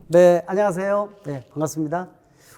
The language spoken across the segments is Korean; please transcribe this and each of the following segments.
네, 안녕하세요. 네, 반갑습니다.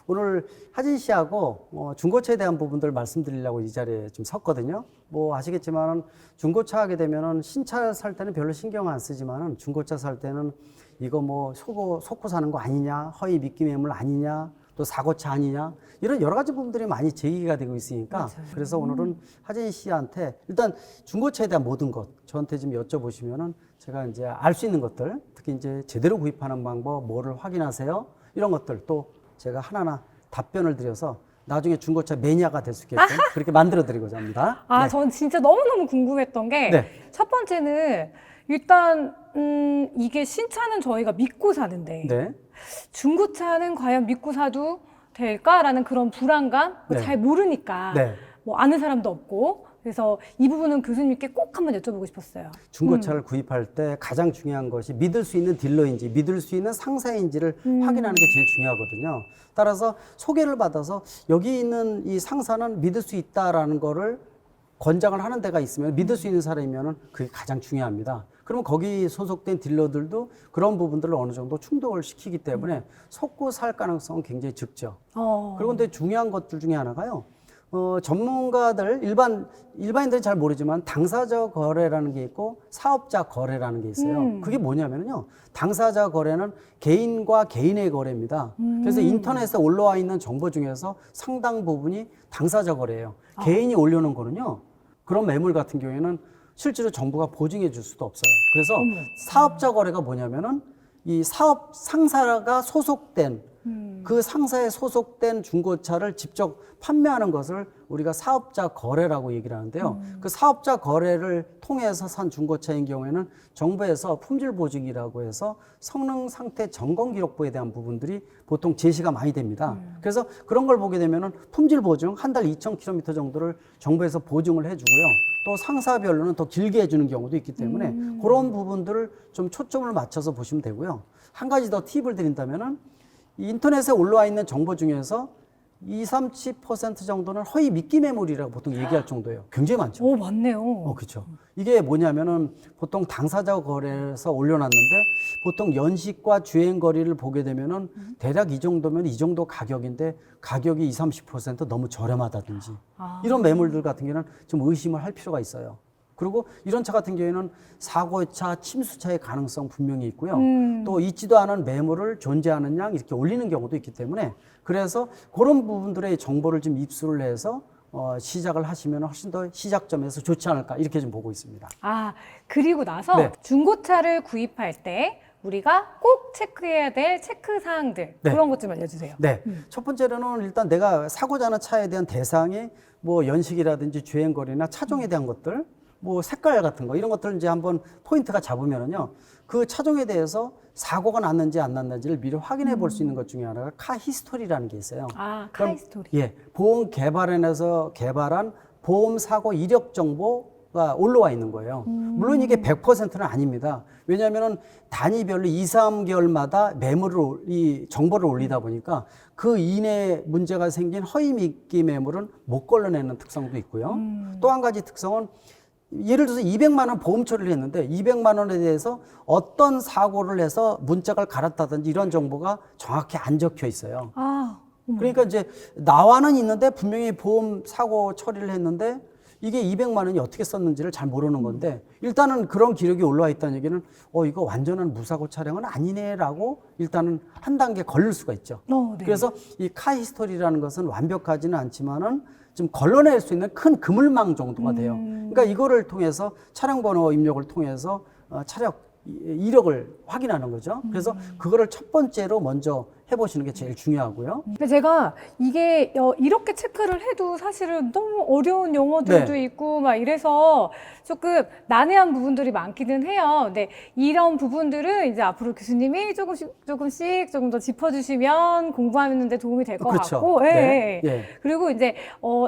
오늘 하진 씨하고 중고차에 대한 부분들 말씀드리려고 이 자리에 좀 섰거든요. 뭐 아시겠지만 중고차 하게 되면은 신차 살 때는 별로 신경 안 쓰지만은 중고차 살 때는 이거 뭐 속고 사는 거 아니냐, 허위 미끼 매물 아니냐, 또 사고차 아니냐, 이런 여러 가지 부분들이 많이 제기가 되고 있으니까 맞아요. 그래서 오늘은 하진 씨한테 일단 중고차에 대한 모든 것 저한테 좀 여쭤보시면은 제가 이제 알 수 있는 것들, 특히 이제 제대로 구입하는 방법, 뭐를 확인하세요, 이런 것들 또 제가 하나하나 답변을 드려서 나중에 중고차 매니아가 될 수 있게끔 그렇게 만들어 드리고자 합니다. 네. 전 진짜 너무너무 궁금했던 게, 네. 첫 번째는 일단, 이게 신차는 저희가 믿고 사는데, 네. 중고차는 과연 믿고 사도 될까라는 그런 불안감? 네. 잘 모르니까, 네. 뭐 아는 사람도 없고, 그래서 이 부분은 교수님께 꼭 한번 여쭤보고 싶었어요. 중고차를 구입할 때 가장 중요한 것이 믿을 수 있는 딜러인지 믿을 수 있는 상사인지를 확인하는 게 제일 중요하거든요. 따라서 소개를 받아서 여기 있는 이 상사는 믿을 수 있다라는 거를 권장을 하는 데가 있으면 믿을 수 있는 사람이면 그게 가장 중요합니다. 그러면 거기 소속된 딜러들도 그런 부분들을 어느 정도 충족을 시키기 때문에 속고 살 가능성은 굉장히 적죠. 그리고 근데 중요한 것들 중에 하나가요. 전문가들, 일반인들은 잘 모르지만 당사자 거래라는 게 있고 사업자 거래라는 게 있어요. 그게 뭐냐면요. 당사자 거래는 개인과 개인의 거래입니다. 그래서 인터넷에 올라와 있는 정보 중에서 상당 부분이 당사자 거래예요. 개인이 올려놓은 거는요. 그런 매물 같은 경우에는 실제로 정부가 보증해 줄 수도 없어요. 그래서 사업자 거래가 뭐냐면은 이 사업 상사가 소속된 그 상사에 소속된 중고차를 직접 판매하는 것을 우리가 사업자 거래라고 얘기를 하는데요. 그 사업자 거래를 통해서 산 중고차인 경우에는 정부에서 품질 보증이라고 해서 성능 상태 점검 기록부에 대한 부분들이 보통 제시가 많이 됩니다. 그래서 그런 걸 보게 되면은 품질 보증 한 달 2,000km 정도를 정부에서 보증을 해주고요. 또 상사별로는 더 길게 해주는 경우도 있기 때문에 그런 부분들을 좀 초점을 맞춰서 보시면 되고요. 한 가지 더 팁을 드린다면은 인터넷에 올라와 있는 정보 중에서 20-30% 정도는 허위 미끼 매물이라고 보통 얘기할 정도예요. 굉장히 많죠. 오, 맞네요. 그렇죠. 이게 뭐냐면은 보통 당사자 거래에서 올려놨는데 보통 연식과 주행 거리를 보게 되면은 대략 이 정도면 이 정도 가격인데 가격이 20-30% 너무 저렴하다든지 이런 매물들 같은 경우는 좀 의심을 할 필요가 있어요. 그리고 이런 차 같은 경우에는 사고차, 침수차의 가능성 분명히 있고요. 또 있지도 않은 매물을 존재하는 양 이렇게 올리는 경우도 있기 때문에 그래서 그런 부분들의 정보를 좀 입수를 해서 시작을 하시면 훨씬 더 시작점에서 좋지 않을까 이렇게 좀 보고 있습니다. 그리고 나서 네. 중고차를 구입할 때 우리가 꼭 체크해야 될 체크 사항들, 네. 그런 것 좀 알려주세요. 네. 첫 번째로는 일단 내가 사고자 하는 차에 대한 대상이 뭐 연식이라든지 주행거리나 차종에 대한 것들, 뭐 색깔 같은 거 이런 것들을 이제 한번 포인트가 잡으면은요 그 차종에 대해서 사고가 났는지 안 났는지를 미리 확인해 볼 수 있는 것 중에 하나가 카 히스토리라는 게 있어요. 카 히스토리. 예, 보험 개발원에서 개발한 보험 사고 이력 정보가 올라와 있는 거예요. 물론 이게 100%는 아닙니다. 왜냐하면은 단위별로 2-3개월마다 이 정보를 올리다 보니까 그 이내에 문제가 생긴 허위 미끼 매물은 못 걸러내는 특성도 있고요. 또 한 가지 특성은 예를 들어서 200만 원 보험 처리를 했는데 200만 원에 대해서 어떤 사고를 해서 문짝을 갈았다든지 이런 정보가 정확히 안 적혀 있어요. 그러니까 이제 나와는 있는데 분명히 보험 사고 처리를 했는데 이게 200만 원이 어떻게 썼는지를 잘 모르는 건데 일단은 그런 기록이 올라와 있다는 얘기는 이거 완전한 무사고 차량은 아니네라고 일단은 한 단계 걸릴 수가 있죠. 네. 그래서 이 카 히스토리라는 것은 완벽하지는 않지만은 좀 걸러낼 수 있는 큰 그물망 정도가 돼요. 그러니까 이거를 통해서 차량 번호 입력을 통해서 차량 이력을 확인하는 거죠. 그래서 그거를 첫 번째로 먼저 해보시는 게 제일 중요하고요. 근데 제가 이게 이렇게 체크를 해도 사실은 너무 어려운 용어들도 네. 있고 막 이래서 조금 난해한 부분들이 많기는 해요. 근데 이런 부분들은 이제 앞으로 교수님이 조금씩 조금 더 짚어주시면 공부하는 데 도움이 될 것 그렇죠. 같고. 네. 예. 그리고 이제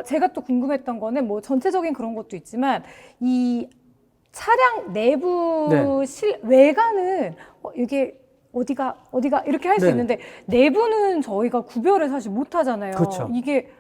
제가 또 궁금했던 거는 뭐 전체적인 그런 것도 있지만 이 차량 내부 네. 외관은 이게 어디가 이렇게 할 수 네. 있는데 내부는 저희가 구별을 사실 못 하잖아요. 그렇죠. 이게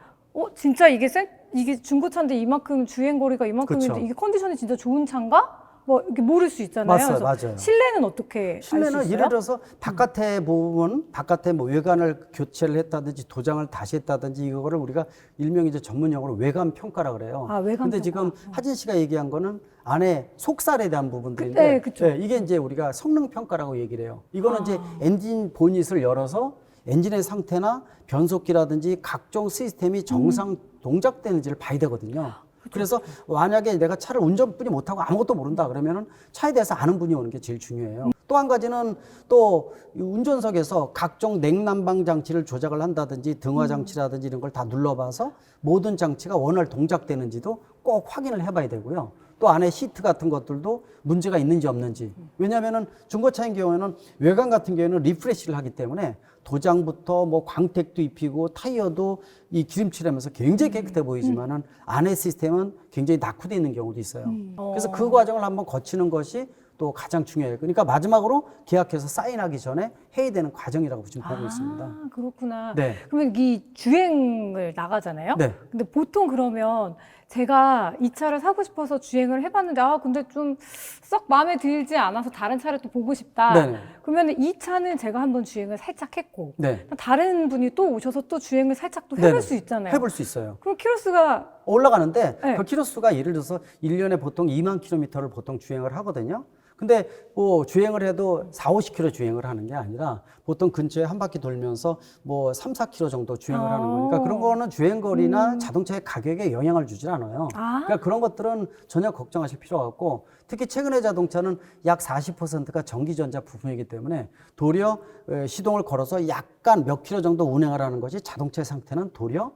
진짜 이게 중고차인데 이만큼 주행거리가 이만큼인데 그렇죠. 이게 컨디션이 진짜 좋은 차인가? 뭐 이렇게 모를 수 있잖아요. 맞아요, 그래서 맞아요. 실내는 어떻게 알 수 실내는 있어요? 예를 들어서 바깥에 보면 바깥에 뭐 외관을 교체를 했다든지 도장을 다시 했다든지 이거를 우리가 일명 이제 전문 용어로 외관 평가라 그래요. 아, 외관 근데 평가. 지금 하진 씨가 얘기한 거는 안에 속살에 대한 부분들인데 네, 그쵸. 이게 이제 우리가 성능 평가라고 얘기를 해요. 이거는 이제 엔진 보닛을 열어서 엔진의 상태나 변속기라든지 각종 시스템이 정상 동작되는지를 봐야 되거든요. 그래서 만약에 내가 차를 운전뿐이 못하고 아무것도 모른다 그러면은 차에 대해서 아는 분이 오는 게 제일 중요해요. 또 한 가지는 또 이 운전석에서 각종 냉난방 장치를 조작을 한다든지 등화 장치라든지 이런 걸 다 눌러봐서 모든 장치가 원활 동작되는지도 꼭 확인을 해봐야 되고요. 또 안에 시트 같은 것들도 문제가 있는지 없는지. 왜냐하면은 중고차인 경우에는 외관 같은 경우에는 리프레시를 하기 때문에 도장부터 뭐 광택도 입히고 타이어도 이 기름칠하면서 굉장히 깨끗해 보이지만은 안에 시스템은 굉장히 낙후되어 있는 경우도 있어요. 그래서 그 과정을 한번 거치는 것이 또 가장 중요해요. 그러니까 마지막으로 계약해서 사인하기 전에 해야 되는 과정이라고 지금 보고 있습니다. 아, 그렇구나. 네. 그러면 이 주행을 나가잖아요. 네. 근데 보통 그러면 제가 이 차를 사고 싶어서 주행을 해봤는데 근데 좀 썩 마음에 들지 않아서 다른 차를 또 보고 싶다. 네네. 그러면 이 차는 제가 한번 주행을 살짝 했고 네. 다른 분이 또 오셔서 또 주행을 살짝 또 해볼 네네. 수 있잖아요. 해볼 수 있어요. 그럼 키로수가 올라가는데 네. 그 키로수가 예를 들어서 1년에 보통 2만 킬로미터를 보통 주행을 하거든요. 근데 뭐 주행을 해도 4, 50km 주행을 하는 게 아니라 보통 근처에 한 바퀴 돌면서 뭐 3, 4km 정도 주행을 하는 거니까 그런 거는 주행거리나 자동차의 가격에 영향을 주질 않아요. 그러니까 그런 것들은 전혀 걱정하실 필요가 없고 특히 최근의 자동차는 약 40%가 전기전자 부품이기 때문에 도리어 시동을 걸어서 약간 몇 킬로 정도 운행을 하는 것이 자동차의 상태는 도리어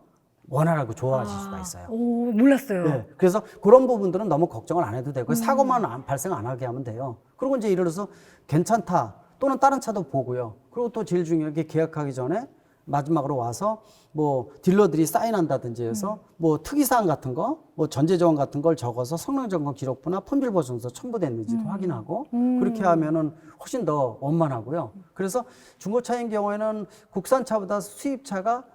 원활하고 좋아질 수가 있어요. 오, 몰랐어요. 네, 그래서 그런 부분들은 너무 걱정을 안 해도 되고 사고만 발생 안 하게 하면 돼요. 그리고 이제 예를 들어서 괜찮다 또는 다른 차도 보고요. 그리고 또 제일 중요한 게 계약하기 전에 마지막으로 와서 뭐 딜러들이 사인한다든지 해서 뭐 특이사항 같은 거, 뭐 전제조항 같은 걸 적어서 성능점검 기록부나 폰빌 보증서 첨부됐는지도 확인하고 그렇게 하면은 훨씬 더 원만하고요. 그래서 중고차인 경우에는 국산차보다 수입차가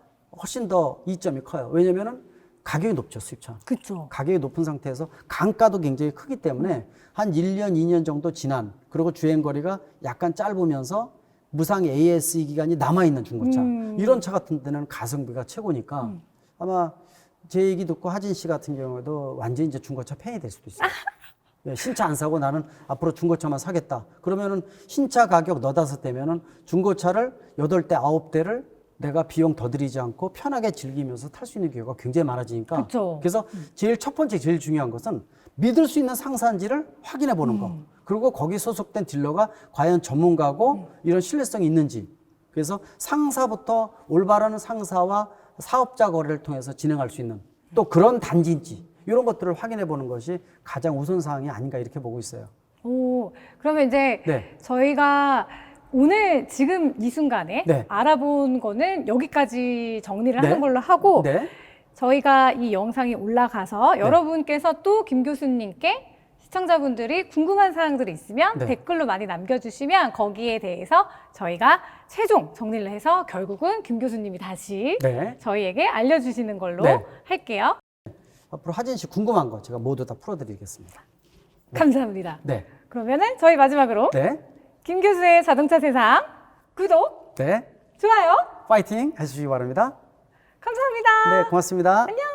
훨씬 더 이점이 커요. 왜냐면은 가격이 높죠, 수입차. 그렇죠. 가격이 높은 상태에서 강가도 굉장히 크기 때문에 한 1년, 2년 정도 지난 그리고 주행거리가 약간 짧으면서 무상 AS 기간이 남아있는 중고차 이런 차 같은 데는 가성비가 최고니까 아마 제 얘기 듣고 하진 씨 같은 경우에도 완전히 이제 중고차 팬이 될 수도 있어요. 예, 신차 안 사고 나는 앞으로 중고차만 사겠다. 그러면은 신차 가격 너다섯 대면은 중고차를 8대, 9대를 내가 비용 더 들이지 않고 편하게 즐기면서 탈 수 있는 기회가 굉장히 많아지니까. 그쵸. 그래서 제일 첫 번째 제일 중요한 것은 믿을 수 있는 상사인지를 확인해 보는 거. 그리고 거기 소속된 딜러가 과연 전문가고 이런 신뢰성이 있는지. 그래서 상사부터 올바른 상사와 사업자 거래를 통해서 진행할 수 있는 또 그런 단지인지 이런 것들을 확인해 보는 것이 가장 우선 사항이 아닌가 이렇게 보고 있어요. 오, 그러면 이제 네. 저희가 오늘 지금 이 순간에 네. 알아본 거는 여기까지 정리를 네. 하는 걸로 하고 네. 저희가 이 영상이 올라가서 여러분께서 또 김 교수님께 시청자분들이 궁금한 사항들이 있으면 네. 댓글로 많이 남겨주시면 거기에 대해서 저희가 최종 정리를 해서 결국은 김 교수님이 다시 네. 저희에게 알려주시는 걸로 네. 할게요. 앞으로 하진 씨 궁금한 거 제가 모두 다 풀어드리겠습니다. 감사합니다. 네. 그러면은 저희 마지막으로 네. 김 교수의 자동차 세상 구독, 네. 좋아요, 파이팅 해주시기 바랍니다. 감사합니다. 네, 고맙습니다. 안녕.